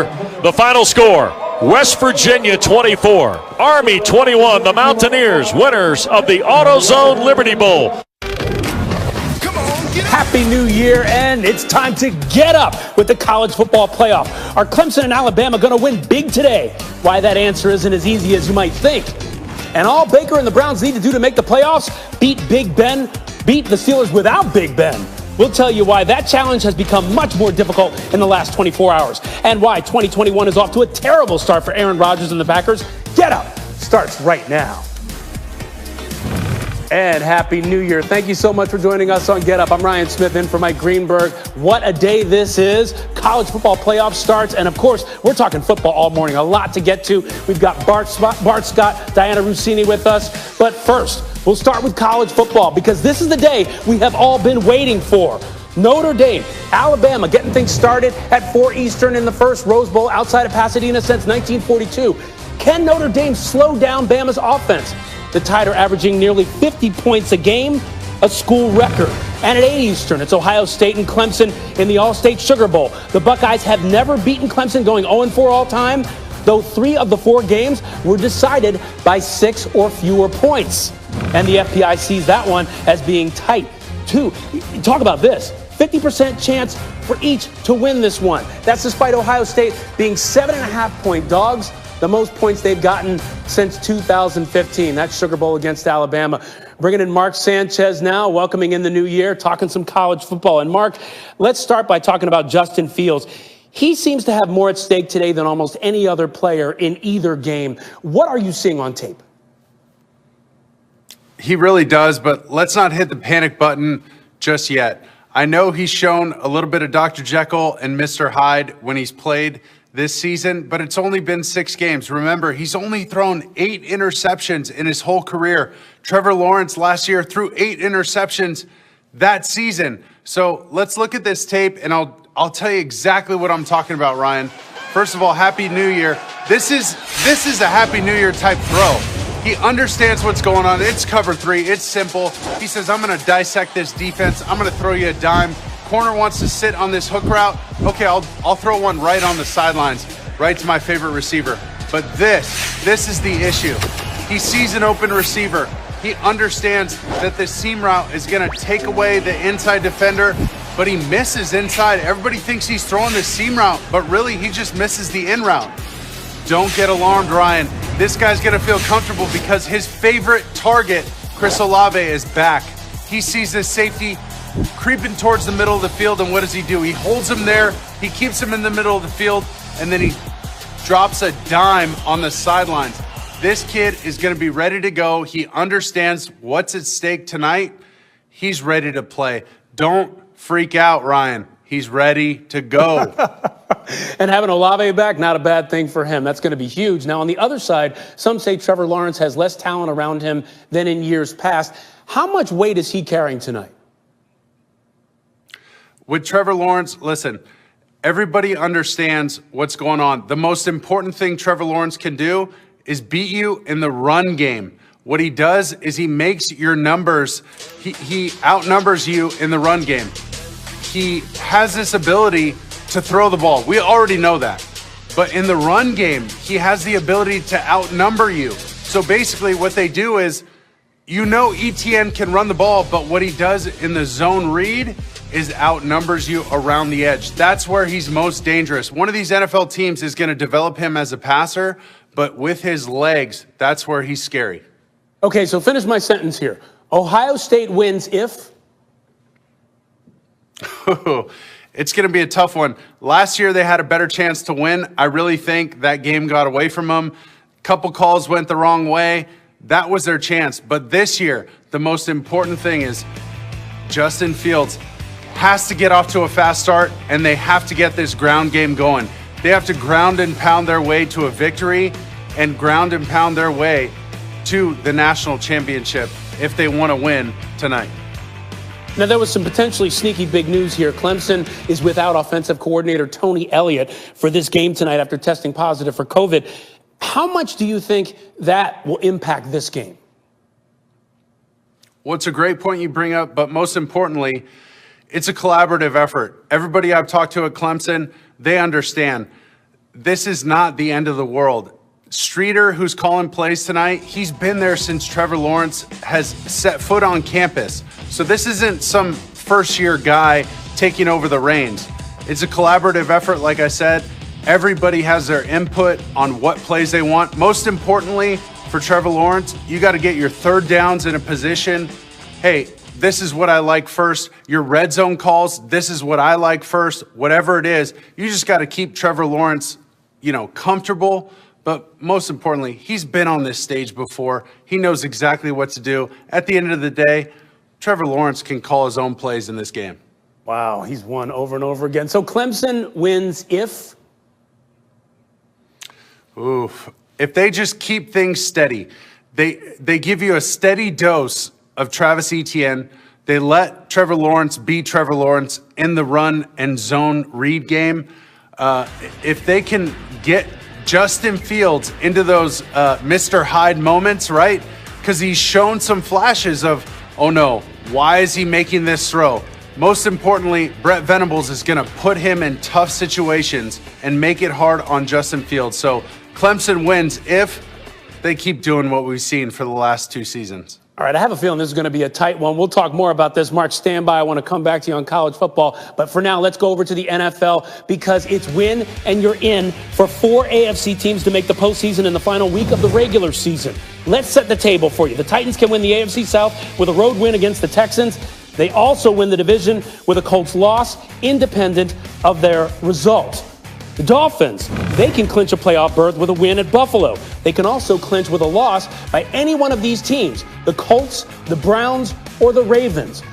The final score, West Virginia 24, Army 21, the Mountaineers, winners of the AutoZone Liberty Bowl. Happy New Year, and it's time to get up with the college football playoff. Are Clemson and Alabama going to win big today? Why, that answer isn't as easy as you might think. And all Baker and the Browns need to do to make the playoffs, beat Big Ben, beat the Steelers without Big Ben. We'll tell you why that challenge has become much more difficult in the last 24 hours, and why 2021 is off to a terrible start for Aaron Rodgers and the Packers. Get Up starts right now. And Happy New Year. Thank you so much for joining us on Get Up. I'm Ryan Smith in for Mike Greenberg. What a day this is. College football playoff starts. And of course, we're talking football all morning. A lot to get to. We've got Bart Scott, Diana Rossini with us. But first, we'll start with college football because this is the day we have all been waiting for. Notre Dame, Alabama getting things started at 4 Eastern in the first Rose Bowl outside of Pasadena since 1942. Can Notre Dame slow down Bama's offense? The Tide are averaging nearly 50 points a game, a school record. And at 8 Eastern, it's Ohio State and Clemson in the All-State Sugar Bowl. The Buckeyes have never beaten Clemson, going 0-4 all time, though 3 of the 4 games were decided by 6 or fewer points. And the FPI sees that one as being tight, too. Talk about this. 50% chance for each to win this one. That's despite Ohio State being 7.5-point dogs, the most points they've gotten since 2015. That's Sugar Bowl against Alabama. Bringing in Mark Sanchez now, welcoming in the new year, talking some college football. And Mark, let's start by talking about Justin Fields. He seems to have more at stake today than almost any other player in either game. What are you seeing on tape? He really does, but let's not hit the panic button just yet. I know he's shown a little bit of Dr. Jekyll and Mr. Hyde when he's played this season, but it's only been 6 games. Remember, he's only thrown 8 interceptions in his whole career. Trevor Lawrence last year threw 8 interceptions that season. So let's look at this tape, and I'll tell you exactly what I'm talking about, Ryan. First of all, Happy New Year. This is a Happy New Year type throw. He understands what's going on. It's cover 3. It's simple. He says, I'm going to dissect this defense. I'm going to throw you a dime. Corner wants to sit on this hook route. Okay, I'll throw one right on the sidelines, right to my favorite receiver. But this is the issue. He sees an open receiver. He understands that the seam route is going to take away the inside defender, but he misses inside. Everybody thinks he's throwing the seam route, but really he just misses the in route. Don't get alarmed, Ryan. This guy's going to feel comfortable because his favorite target, Chris Olave, is back. He sees this safety creeping towards the middle of the field, and what does he do? He holds him there, he keeps him in the middle of the field, and then he drops a dime on the sidelines. This kid is going to be ready to go. He understands what's at stake tonight. He's ready to play. Don't freak out, Ryan. He's ready to go. And having Olave back, not a bad thing for him. That's going to be huge. Now, on the other side, some say Trevor Lawrence has less talent around him than in years past. How much weight is he carrying tonight? With Trevor Lawrence, listen, everybody understands what's going on. The most important thing Trevor Lawrence can do is beat you in the run game. What he does is he makes your numbers, he outnumbers you in the run game. He has this ability to throw the ball. We already know that. But in the run game, he has the ability to outnumber you. So basically what they do is, you know ETN can run the ball, but what he does in the zone read is outnumbers you around the edge. That's where he's most dangerous. One of these NFL teams is going to develop him as a passer, but with his legs, that's where he's scary. Okay, so finish my sentence here. Ohio State wins if? It's going to be a tough one. Last year, they had a better chance to win. I really think that game got away from them. Couple calls went the wrong way. That was their chance. But this year, the most important thing is Justin Fields has to get off to a fast start, and they have to get this ground game going. They have to ground and pound their way to a victory and ground and pound their way to the national championship if they want to win tonight. Now, there was some potentially sneaky big news here. Clemson is without offensive coordinator Tony Elliott for this game tonight after testing positive for COVID. How much do you think that will impact this game? Well, it's a great point you bring up, but most importantly, it's a collaborative effort. Everybody I've talked to at Clemson, they understand. this is not the end of the world. Streeter, who's calling plays tonight, he's been there since Trevor Lawrence has set foot on campus. So this isn't some first-year guy taking over the reins. It's a collaborative effort, like I said. Everybody has their input on what plays they want. Most importantly, for Trevor Lawrence, you got to get your third downs in a position. Hey, this is what I like first. Your red zone calls, this is what I like first. Whatever it is, you just got to keep Trevor Lawrence, comfortable. But most importantly, he's been on this stage before. He knows exactly what to do. At the end of the day, Trevor Lawrence can call his own plays in this game. Wow, he's won over and over again. So Clemson wins if? If they just keep things steady, they give you a steady dose of Travis Etienne. They let Trevor Lawrence be Trevor Lawrence in the run and zone read game. If they can get Justin Fields into those Mr. Hyde moments, right? Because he's shown some flashes of, oh no, why is he making this throw? Most importantly, Brett Venables is going to put him in tough situations and make it hard on Justin Fields. So Clemson wins if they keep doing what we've seen for the last 2 seasons. All right, I have a feeling this is going to be a tight one. We'll talk more about this. Mark, stand by. I want to come back to you on college football. But for now, let's go over to the NFL because it's win and you're in for 4 AFC teams to make the postseason in the final week of the regular season. Let's set the table for you. The Titans can win the AFC South with a road win against the Texans. They also win the division with a Colts loss, independent of their result. The Dolphins, they can clinch a playoff berth with a win at Buffalo. They can also clinch with a loss by any one of these teams, the Colts, the Browns, or the Ravens.